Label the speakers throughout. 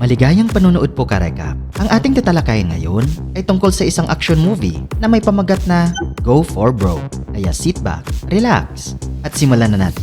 Speaker 1: Maligayang panunood po ka-recap. Ang ating tatalakayin ngayon ay tungkol sa isang action movie na may pamagat na Go for Broke. Kaya sit back, relax, at simulan na natin.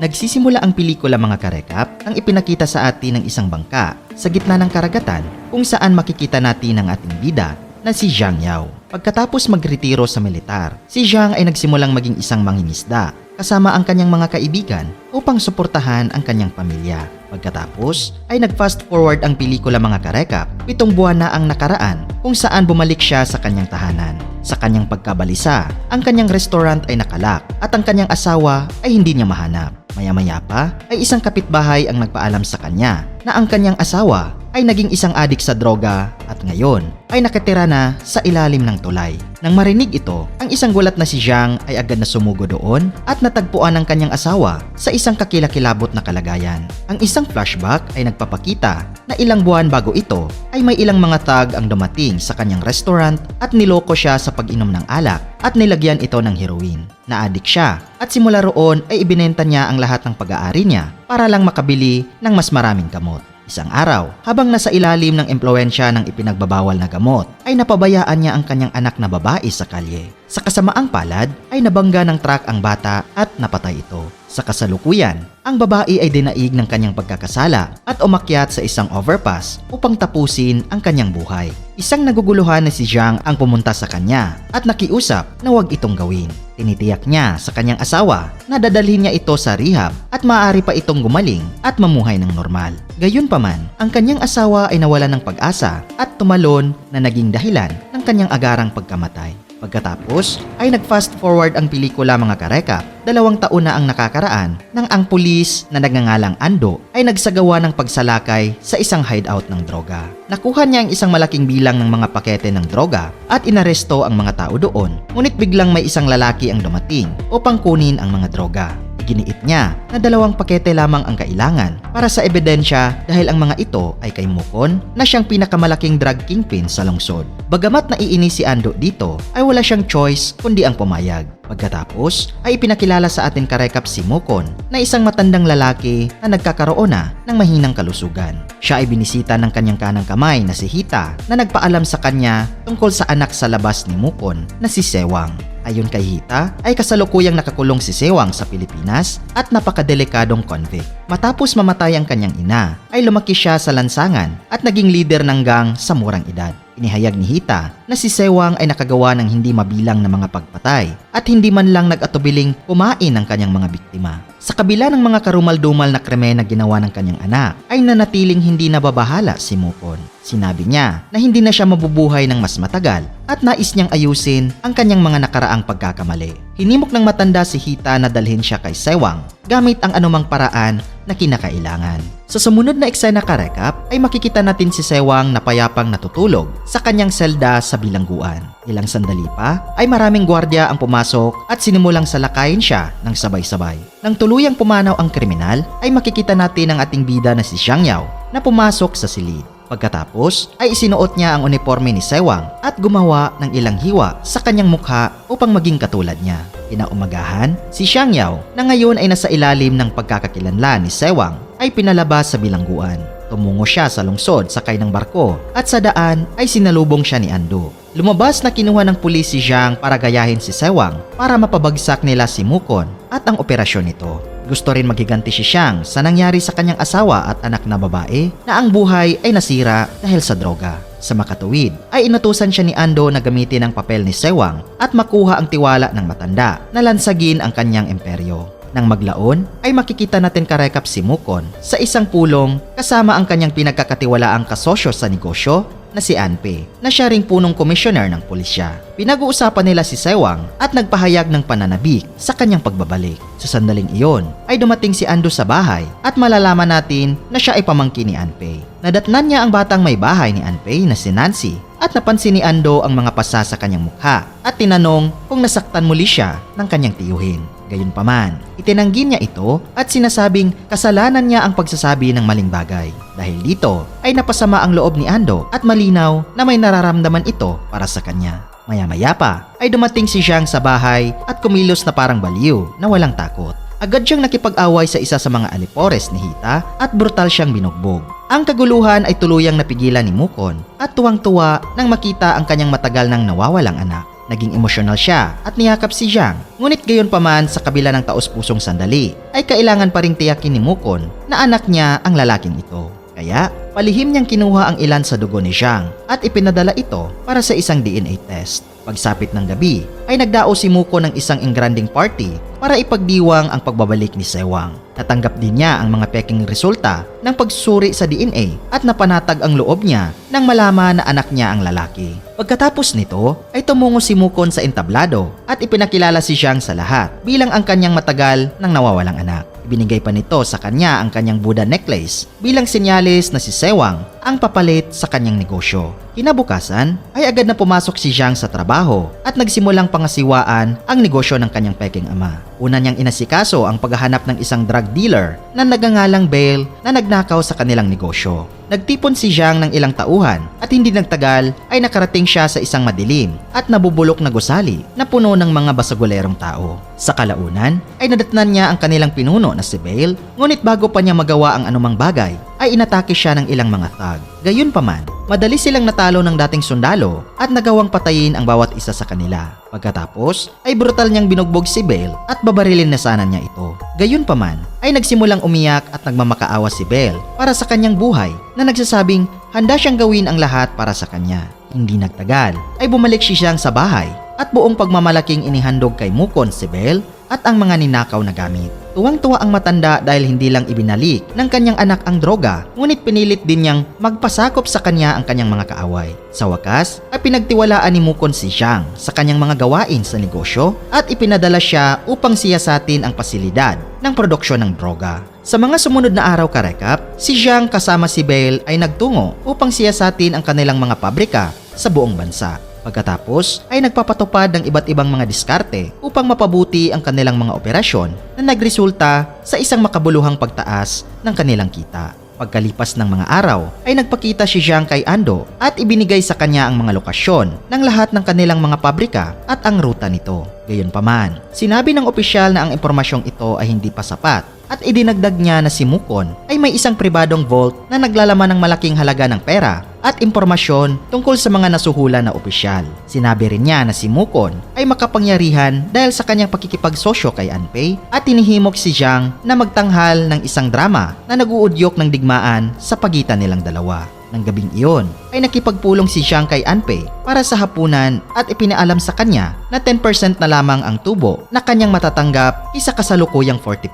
Speaker 1: Nagsisimula ang pelikula mga ka-recap nang ipinakita sa atin ng isang bangka sa gitna ng karagatan kung saan makikita natin ang ating bida na si Zhang Yao. Pagkatapos magretiro sa militar, si Zhang ay nagsimulang maging isang mangingisda kasama ang kanyang mga kaibigan upang suportahan ang kanyang pamilya. Pagkatapos ay nag-fast forward ang pelikula mga ka-recap, 7 buwan na ang nakaraan kung saan bumalik siya sa kanyang tahanan. Sa kanyang pagkabalisa, ang kanyang restaurant ay nakalak at ang kanyang asawa ay hindi niya mahanap. Maya-maya pa ay isang kapitbahay ang nagpaalam sa kanya na ang kanyang asawa ay naging isang adik sa droga at ngayon ay nakatira na sa ilalim ng tulay. Nang marinig ito, ang isang gulat na si Zhang ay agad na sumugo doon at natagpuan ang kanyang asawa sa isang kakilakilabot na kalagayan. Ang isang flashback ay nagpapakita na ilang buwan bago ito ay may ilang mga tag ang dumating sa kanyang restaurant at niloko siya sa pag-inom ng alak at nilagyan ito ng heroin. Naadik siya at simula roon ay ibinenta niya ang lahat ng pag-aari niya para lang makabili ng mas maraming gamot. Isang araw, habang nasa ilalim ng impluwensya ng ipinagbabawal na gamot, ay napabayaan niya ang kanyang anak na babae sa kalye. Sa kasamaang palad, ay nabangga ng truck ang bata at napatay ito. Sa kasalukuyan, ang babae ay dinaig ng kanyang pagkakasala at umakyat sa isang overpass upang tapusin ang kanyang buhay. Isang naguguluhan na si Zhang ang pumunta sa kanya at nakiusap na huwag itong gawin. Tinitiyak niya sa kanyang asawa na dadalhin niya ito sa rehab at maaari pa itong gumaling at mamuhay ng normal. Gayunpaman, ang kanyang asawa ay nawalan ng pag-asa at tumalon na naging dahilan ng kanyang agarang pagkamatay. Pagkatapos ay nag-fast forward ang pelikula mga ka-recap. 2 taon na ang nakakaraan nang ang pulis na nagngangalang Ando ay nagsagawa ng pagsalakay sa isang hideout ng droga. Nakuha niya ang isang malaking bilang ng mga pakete ng droga at inaresto ang mga tao doon. Ngunit biglang may isang lalaki ang dumating upang kunin ang mga droga. Giniit niya na 2 pakete lamang ang kailangan para sa ebidensya dahil ang mga ito ay kay Mukon na siyang pinakamalaking drug kingpin sa lungsod. Bagamat naiinis si Ando dito ay wala siyang choice kundi ang pumayag. Pagkatapos ay ipinakilala sa atin ka-recap si Mukon na isang matandang lalaki na nagkakaroon na ng mahinang kalusugan. Siya ay binisita ng kanyang kanang kamay na si Hita na nagpaalam sa kanya tungkol sa anak sa labas ni Mukon na si Sewang. Ayon kay Hita ay kasalukuyang nakakulong si Sewang sa Pilipinas at napakadelikadong convict. Matapos mamatay ang kanyang ina ay lumaki siya sa lansangan at naging leader ng gang sa murang edad. Inihayag ni Hita na si Sewang ay nakagawa ng hindi mabilang na mga pagpatay at hindi man lang nag-atubiling kumain ng kanyang mga biktima. Sa kabila ng mga karumal-dumal na krimen na ginawa ng kanyang anak, ay nanatiling hindi nababahala si Mukon. Sinabi niya na hindi na siya mabubuhay ng mas matagal at nais niyang ayusin ang kanyang mga nakaraang pagkakamali. Hinimok ng matanda si Hita na dalhin siya kay Sewang gamit ang anumang paraan na kinakailangan. Sa sumunod na eksena ka-recap ay makikita natin si Sewang na payapang natutulog sa kanyang selda sa bilangguan. Ilang sandali pa ay maraming gwardiya ang pumasok at sinimulang salakayin siya ng sabay-sabay. Nang tuluyang pumanaw ang kriminal ay makikita natin ang ating bida na si Zhang Yao na pumasok sa silid. Pagkatapos ay isinuot niya ang uniforme ni Sewang at gumawa ng ilang hiwa sa kanyang mukha upang maging katulad niya. Kinaumagahan, si Zhang Yao na ngayon ay nasa ilalim ng pagkakakilanlan ni Sewang ay pinalabas sa bilangguan. Tumungo siya sa lungsod sakay ng barko at sa daan ay sinalubong siya ni Ando. Lumabas na kinuha ng pulis si Zhang para gayahin si Sewang para mapabagsak nila si Mukon at ang operasyon nito. Gusto rin maghiganti si Zhang sa nangyari sa kanyang asawa at anak na babae na ang buhay ay nasira dahil sa droga. Sa makatuwid ay inutusan siya ni Ando na gamitin ang papel ni Sewang at makuha ang tiwala ng matanda na lansagin ang kanyang imperyo. Nang maglaon ay makikita natin ka-recap si Mukon sa isang pulong kasama ang kanyang pinagkakatiwalaang kasosyo sa negosyo na si Anpe na siya ring punong komisyoner ng pulisya. Pinag-uusapan nila si Sewang at nagpahayag ng pananabik sa kanyang pagbabalik. Sa sandaling iyon ay dumating si Ando sa bahay at malalaman natin na siya ay pamangkin ni Anpe. Nadatnan niya ang batang may bahay ni Anpe na si Nancy at napansin ni Ando ang mga pasa sa kanyang mukha at tinanong kung nasaktan muli siya ng kanyang tiyuhin. Gayunpaman, itinanggi niya ito at sinasabing kasalanan niya ang pagsasabi ng maling bagay. Dahil dito ay napasama ang loob ni Ando at malinaw na may nararamdaman ito para sa kanya. Maya-maya pa ay dumating si Zhang sa bahay at kumilos na parang baliw na walang takot. agad siyang nakipag-away sa isa sa mga alipores ni Hita at brutal siyang binugbog. Ang kaguluhan ay tuluyang napigilan ni Mukon at tuwang-tuwa nang makita ang kanyang matagal nang nawawalang anak. Naging emosyonal siya at niyakap si Jiang. Ngunit gayon paman sa kabila ng taos-pusong sandali ay kailangan pa ring tiyakin ni Mukon na anak niya ang lalaking ito. Kaya palihim niyang kinuha ang ilan sa dugo ni Jiang at ipinadala ito para sa isang DNA test. Pagsapit ng gabi ay nagdao si Mukon ng isang engranding party para ipagdiwang ang pagbabalik ni Sewang. Natanggap din niya ang mga peking resulta ng pagsusuri sa DNA at napanatag ang loob niya nang malaman na anak niya ang lalaki. Pagkatapos nito ay tumungo si Mukon sa entablado at ipinakilala si Jiang sa lahat bilang ang kanyang matagal nang nawawalang anak. Ibinigay pa nito sa kanya ang kanyang Buddha necklace bilang sinyalis na si Sewang ang papalit sa kanyang negosyo. Kinabukasan ay agad na pumasok si Jiang sa trabaho at nagsimulang pangasiwaan ang negosyo ng kanyang peking ama. Una niyang inasikaso ang paghahanap ng isang drug dealer na nagngangalang Bale na nagnakaw sa kanilang negosyo. Nagtipon si Jiang ng ilang tauhan at hindi nagtagal ay nakarating siya sa isang madilim at nabubulok na gusali na puno ng mga basagulerong tao. Sa kalaunan ay nadatnan niya ang kanilang pinuno na si Bale, ngunit bago pa niya magawa ang anumang bagay ay inatake siya ng ilang mga thug. Gayunpaman, madali silang natalo ng dating sundalo at nagawang patayin ang bawat isa sa kanila. Pagkatapos ay brutal niyang binugbog si Bale at babarilin na sana niya ito. Gayunpaman ay nagsimulang umiyak at nagmamakaawa si Bale para sa kanyang buhay na nagsasabing handa siyang gawin ang lahat para sa kanya. Hindi nagtagal ay bumalik si Jiang sa bahay at buong pagmamalaking inihandog kay Mukon si Bale at ang mga ninakaw na gamit. Tuwang-tuwa ang matanda dahil hindi lang ibinalik ng kanyang anak ang droga, ngunit pinilit din niyang magpasakop sa kanya ang kanyang mga kaaway. Sa wakas, ay pinagtiwalaan ni Mukon si Jiang sa kanyang mga gawain sa negosyo at ipinadala siya upang siyasatin ang pasilidad ng produksyon ng droga. Sa mga sumunod na araw karekap, si Jiang kasama si Bale ay nagtungo upang siyasatin ang kanilang mga pabrika sa buong bansa. Pagkatapos ay nagpapatupad ng iba't ibang mga diskarte upang mapabuti ang kanilang mga operasyon na nagresulta sa isang makabuluhang pagtaas ng kanilang kita. Pagkalipas ng mga araw ay nagpakita si Jiang kay Ando at ibinigay sa kanya ang mga lokasyon ng lahat ng kanilang mga pabrika at ang ruta nito. Gayunpaman, sinabi ng opisyal na ang impormasyong ito ay hindi pa sapat at idinagdag niya na si Mukon ay may isang pribadong vault na naglalaman ng malaking halaga ng pera at impormasyon tungkol sa mga nasuhulan na opisyal. Sinabi rin niya na si Mukon ay makapangyarihan dahil sa kanyang pakikipagsosyo kay Anpei at tinihimok si Jiang na magtanghal ng isang drama na nag-uudyok ng digmaan sa pagitan nilang dalawa. Nang gabing iyon ay nakipagpulong si Jiang kay Anpei para sa hapunan at ipinaalam sa kanya na 10% na lamang ang tubo na kanyang matatanggap kaysa kasalukuyang 40%.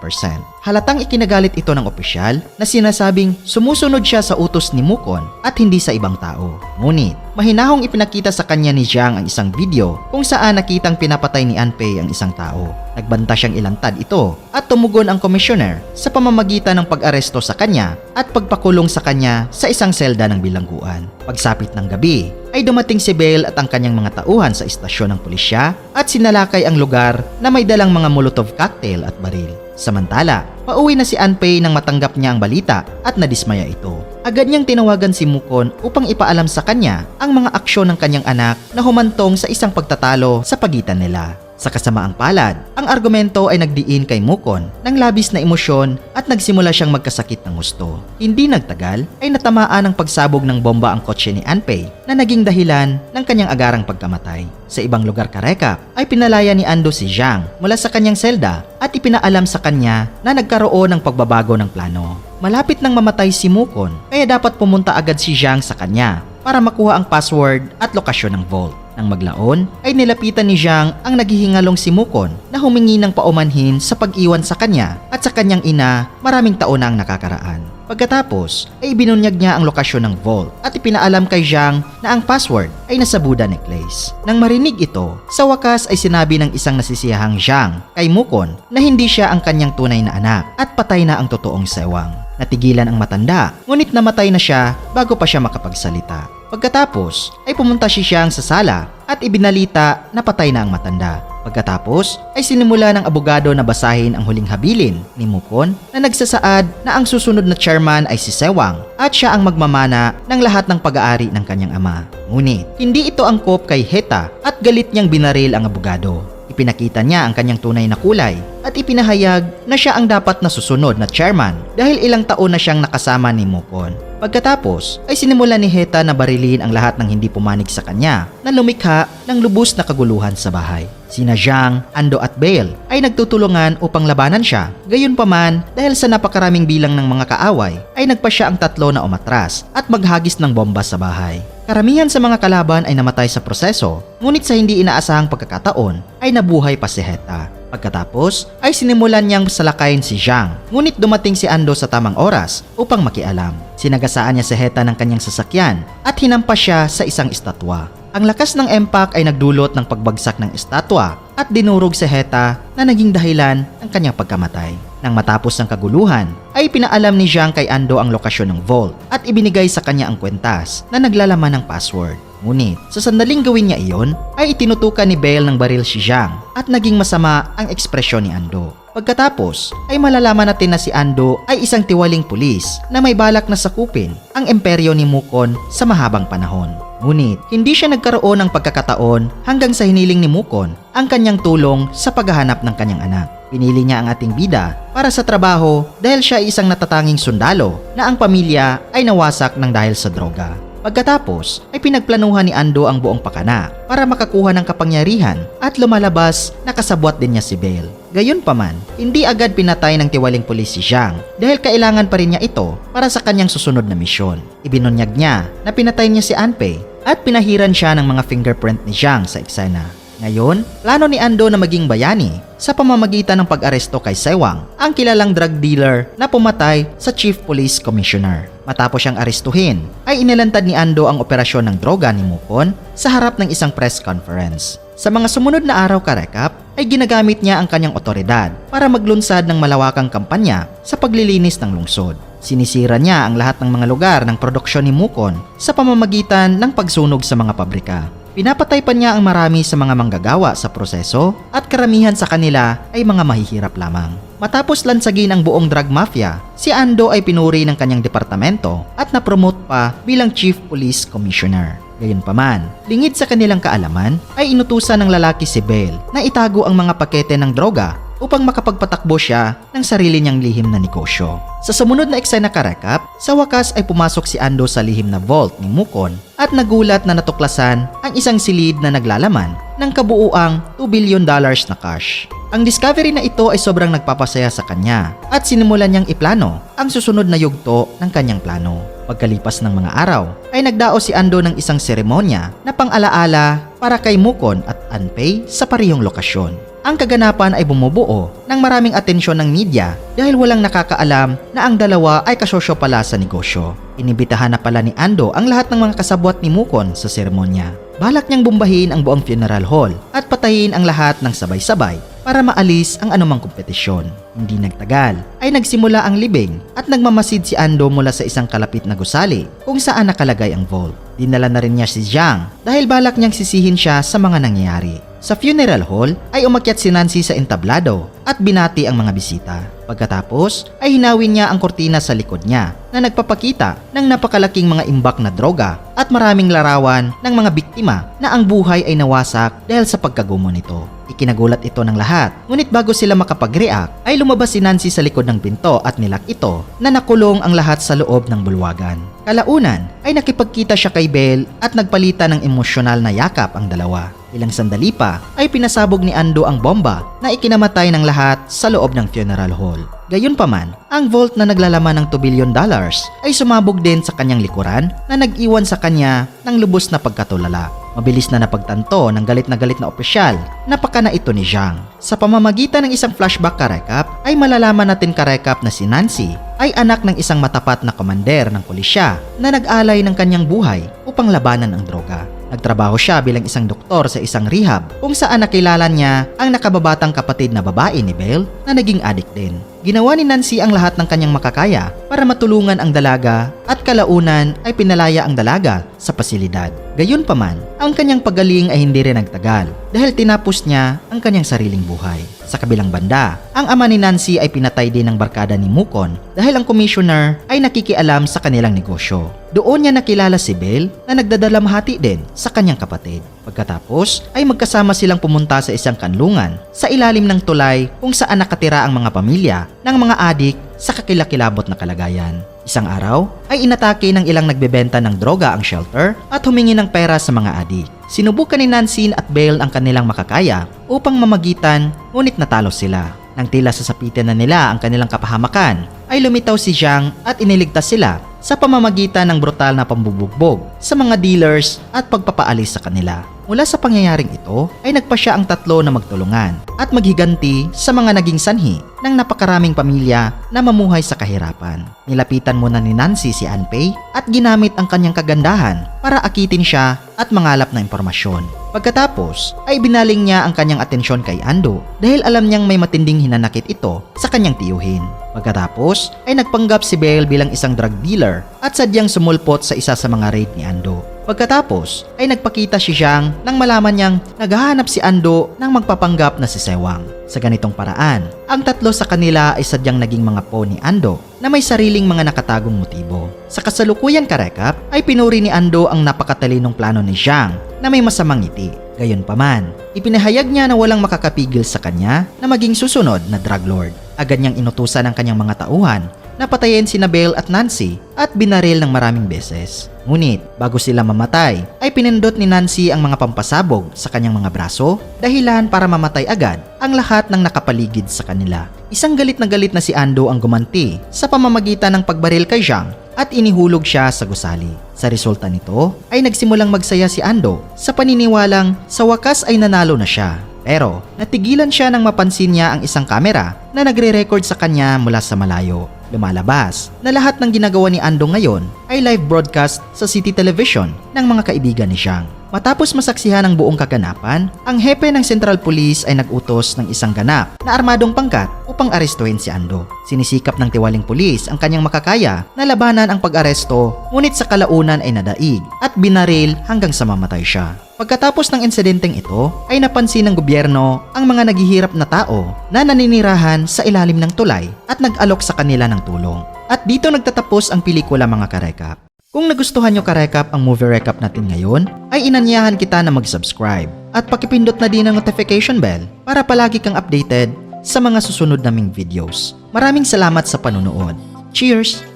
Speaker 1: Halatang ikinagalit ito ng opisyal na sinasabing sumusunod siya sa utos ni Mukon at hindi sa ibang tao. Ngunit, mahinahong ipinakita sa kanya ni Jiang ang isang video kung saan nakitang pinapatay ni Anpei ang isang tao. Nagbanta siyang ilantad ito at tumugon ang komisyoner sa pamamagitan ng pag-aresto sa kanya at pagpakulong sa kanya sa isang selda ng bilangguan. Pagsapit ng gabi ay dumating si Bale at ang kanyang mga tauhan sa istasyon ng pulisya at sinalakay ang lugar na may dalang mga Molotov cocktail at baril. Samantala, pauwi na si Anpei nang matanggap niya ang balita at nadismaya ito. Agad niyang tinawagan si Mukon upang ipaalam sa kanya ang mga aksyon ng kanyang anak na humantong sa isang pagtatalo sa pagitan nila. Sa kasamaang palad, ang argumento ay nagdiin kay Mukon ng labis na emosyon at nagsimula siyang magkasakit ng gusto. Hindi nagtagal ay natamaan ng pagsabog ng bomba ang kotse ni Anpei na naging dahilan ng kanyang agarang pagkamatay. Sa ibang lugar karekap ay pinalaya ni Ando si Jiang mula sa kanyang selda at ipinaalam sa kanya na nagkaroon ng pagbabago ng plano. Malapit nang mamatay si Mukon kaya dapat pumunta agad si Jiang sa kanya para makuha ang password at lokasyon ng vault. Nang maglaon, ay nilapitan ni Jiang ang naghihingalong si Mukon na humingi ng paumanhin sa pag-iwan sa kanya at sa kanyang ina maraming taon na ang nakakaraan. Pagkatapos, ay ibinunyag niya ang lokasyon ng vault at ipinaalam kay Jiang na ang password ay nasa Buddha necklace. Nang marinig ito, sa wakas ay sinabi ng isang nasisiyahang Jiang kay Mukon na hindi siya ang kanyang tunay na anak at patay na ang totoong Sewang. Natigilan ang matanda, ngunit namatay na siya bago pa siya makapagsalita. Pagkatapos ay pumunta si Jiang sa sala at ibinalita na patay na ang matanda. Pagkatapos ay sinimula ng abogado na basahin ang huling habilin ni Mukon na nagsasaad na ang susunod na chairman ay si Sewang at siya ang magmamana ng lahat ng pag-aari ng kanyang ama. Ngunit hindi ito angkop kay Heta at galit niyang binaril ang abogado. Ipinakita niya ang kanyang tunay na kulay at ipinahayag na siya ang dapat na susunod na chairman dahil ilang taon na siyang nakasama ni Mukon. Pagkatapos ay sinimulan ni Heta na barilin ang lahat ng hindi pumanig sa kanya na lumikha ng lubos na kaguluhan sa bahay. Sina Zhang, Ando at Bale ay nagtutulungan upang labanan siya. Gayunpaman, dahil sa napakaraming bilang ng mga kaaway, ay nagpa siya ang tatlo na umatras at maghagis ng bomba sa bahay. Karamihan sa mga kalaban ay namatay sa proseso, ngunit sa hindi inaasahang pagkakataon ay nabuhay pa si Heta. Pagkatapos ay sinimulan niyang salakayin si Zhang, ngunit dumating si Ando sa tamang oras upang makialam. Sinagasaan niya si Heta ng kanyang sasakyan at hinampas siya sa isang estatwa. Ang lakas ng impact ay nagdulot ng pagbagsak ng estatwa at dinurog si Heta na naging dahilan ng kanyang pagkamatay. Nang matapos ang kaguluhan, ay pinaalam ni Zhang kay Ando ang lokasyon ng vault at ibinigay sa kanya ang kwentas na naglalaman ng password. Ngunit sa sandaling gawin niya iyon, ay itinutukan ni Bale ng baril si Zhang at naging masama ang ekspresyon ni Ando. Pagkatapos ay malalaman natin na si Ando ay isang tiwaling pulis na may balak na sakupin ang imperyo ni Mukon sa mahabang panahon. Ngunit hindi siya nagkaroon ng pagkakataon hanggang sa hiniling ni Mukon ang kanyang tulong sa paghahanap ng kanyang anak. Pinili niya ang ating bida para sa trabaho dahil siya ay isang natatanging sundalo na ang pamilya ay nawasak ng dahil sa droga. Pagkatapos ay pinagplanuhan ni Ando ang buong pakana para makakuha ng kapangyarihan at lumalabas na kasabwat din niya si Bale. Gayunpaman, hindi agad pinatay ng tiwaling pulis si Zhang dahil kailangan pa rin niya ito para sa kanyang susunod na misyon. Ibinunyag niya na pinatay niya si Anpei at pinahiran siya ng mga fingerprint ni Zhang sa eksena. Ngayon, plano ni Ando na maging bayani sa pamamagitan ng pag-aresto kay Sewang, ang kilalang drug dealer na pumatay sa Chief Police Commissioner. Matapos siyang arestuhin, ay inilantad ni Ando ang operasyon ng droga ni Mukon sa harap ng isang press conference. Sa mga sumunod na araw karekap, ay ginagamit niya ang kanyang otoridad para maglunsad ng malawakang kampanya sa paglilinis ng lungsod. Sinisira niya ang lahat ng mga lugar ng produksyon ni Mukon sa pamamagitan ng pagsunog sa mga pabrika. Pinapatay pa niya ang marami sa mga manggagawa sa proseso at karamihan sa kanila ay mga mahihirap lamang. Matapos lansagin ang buong drug mafia, si Ando ay pinuri ng kanyang departamento at napromote pa bilang Chief Police Commissioner. Gayunpaman, lingid sa kanilang kaalaman ay inutusan ng lalaki si Bale na itago ang mga pakete ng droga upang makapagpatakbo siya ng sarili niyang lihim na negosyo. Sa sumunod na eksena karekap, sa wakas ay pumasok si Ando sa lihim na vault ni Mukon at nagulat na natuklasan ang isang silid na naglalaman ng kabuuang $2 billion na cash. Ang discovery na ito ay sobrang nagpapasaya sa kanya at sinimulan niyang iplano ang susunod na yugto ng kanyang plano. Pagkalipas ng mga araw, ay nagdao si Ando ng isang seremonya na pang-alaala para kay Mukon at Anpei sa parehong lokasyon. Ang kaganapan ay bumubuo ng maraming atensyon ng media dahil walang nakakaalam na ang dalawa ay kasosyo pala sa negosyo. Inibitahan na pala ni Ando ang lahat ng mga kasabwat ni Mukon sa seremonya. Balak niyang bombahin ang buong funeral hall at patayin ang lahat ng sabay-sabay para maalis ang anumang kompetisyon. Hindi nagtagal ay nagsimula ang libing at nagmamasid si Ando mula sa isang kalapit na gusali kung saan nakalagay ang vault. Dinala na rin niya si Zhang dahil balak niyang sisihin siya sa mga nangyayari. Sa funeral hall ay umakyat si Nancy sa entablado at binati ang mga bisita. Pagkatapos ay hinawin niya ang kortina sa likod niya na nagpapakita ng napakalaking mga imbak na droga at maraming larawan ng mga biktima na ang buhay ay nawasak dahil sa pagkagumo nito. Ikinagulat ito ng lahat, ngunit bago sila makapag-react ay lumabas si Nancy sa likod ng pinto at nilak ito na nakulong ang lahat sa loob ng bulwagan. Kalaunan ay nakipagkita siya kay Bale at nagpalitan ng emosyonal na yakap ang dalawa. Ilang sandali pa ay pinasabog ni Ando ang bomba na ikinamatay ng lahat sa loob ng funeral hall. Gayunpaman, ang vault na naglalaman ng $2 billion ay sumabog din sa kanyang likuran na nag-iwan sa kanya ng lubos na pagkatulala. Mabilis na napagtanto ng galit na opisyal na pakana ito ni Zhang. Sa pamamagitan ng isang flashback karekap ay malalaman natin karekap na si Nancy ay anak ng isang matapat na komander ng pulisya na nag-alay ng kanyang buhay upang labanan ang droga. Nagtrabaho siya bilang isang doktor sa isang rehab kung saan nakilala niya ang nakababatang kapatid na babae ni Bale na naging adik din. Ginawa ni Nancy ang lahat ng kanyang makakaya para matulungan ang dalaga at kalaunan ay pinalaya ang dalaga sa pasilidad. Gayunpaman, ang kanyang pagaling ay hindi rin nagtagal dahil tinapos niya ang kanyang sariling buhay. Sa kabilang banda, ang ama ni Nancy ay pinatay din ng barkada ni Mukon dahil ang commissioner ay nakikialam sa kanilang negosyo. Doon niya nakilala si Belle na nagdadalamhati din sa kanyang kapatid. Pagkatapos ay magkasama silang pumunta sa isang kanlungan sa ilalim ng tulay kung saan nakatira ang mga pamilya ng mga adik sa kakilakilabot na kalagayan. Isang araw ay inatake ng ilang nagbebenta ng droga ang shelter at humingi ng pera sa mga adik. Sinubukan ni Nancy at Belle ang kanilang makakaya upang mamagitan, ngunit natalo sila. Nang tila sasapitin na nila ang kanilang kapahamakan, ay lumitaw si Zhang at iniligtas sila sa pamamagitan ng brutal na pambubugbog sa mga dealers at pagpapaalis sa kanila. Mula sa pangyayaring ito ay nagpa siya ang tatlo na magtulungan at maghiganti sa mga naging sanhi ng napakaraming pamilya na mamuhay sa kahirapan. Nilapitan muna ni Nancy si Anpei at ginamit ang kanyang kagandahan para akitin siya at mangalap ng impormasyon. Pagkatapos ay binaling niya ang kanyang atensyon kay Ando dahil alam niyang may matinding hinanakit ito sa kanyang tiyuhin. Pagkatapos ay nagpanggap si Belle bilang isang drug dealer at sadyang sumulpot sa isa sa mga raid ni Ando. Pagkatapos ay nagpakita si Zhang nang malaman niyang naghahanap si Ando ng magpapanggap na si Sewang. Sa ganitong paraan, ang tatlo sa kanila ay sadyang naging mga pawn ni Ando na may sariling mga nakatagong motibo. Sa kasalukuyang karekap ay pinuri ni Ando ang napakatalinong plano ni Zhang na may masamang ngiti. Gayunpaman, ipinahayag niya na walang makakapigil sa kanya na maging susunod na drug lord. Agad niyang inutusan ang kanyang mga tauhan na patayin sina Belle at Nancy at binaril ng maraming beses. Ngunit bago sila mamatay ay pinindot ni Nancy ang mga pampasabog sa kanyang mga braso dahilan para mamatay agad ang lahat ng nakapaligid sa kanila. Isang galit na si Ando ang gumanti sa pamamagitan ng pagbaril kay Zhang at inihulog siya sa gusali. Sa resulta nito ay nagsimulang magsaya si Ando sa paniniwalang sa wakas ay nanalo na siya. Pero natigilan siya nang mapansin niya ang isang kamera na nagre-record sa kanya mula sa malayo. Lumalabas na lahat ng ginagawa ni Ando ngayon ay live broadcast sa City Television ng mga kaibigan ni Zhang. Matapos masaksihan ang buong kaganapan, ang hepe ng Central Police ay nag-utos ng isang ganap na armadong pangkat upang arestuhin si Ando. Sinisikap ng tiwaling pulis ang kanyang makakaya na labanan ang pag-aresto, ngunit sa kalaunan ay nadaig at binaril hanggang sa mamatay siya. Pagkatapos ng insidenteng ito ay napansin ng gobyerno ang mga naghihirap na tao na naninirahan sa ilalim ng tulay at nag-alok sa kanila ng tulong. At dito nagtatapos ang pelikula mga karekap. Kung nagustuhan nyo karekap ang movie recap natin ngayon, ay inanyahan kita na mag-subscribe at pakipindot na din ang notification bell para palagi kang updated sa mga susunod naming videos. Maraming salamat sa panunood. Cheers!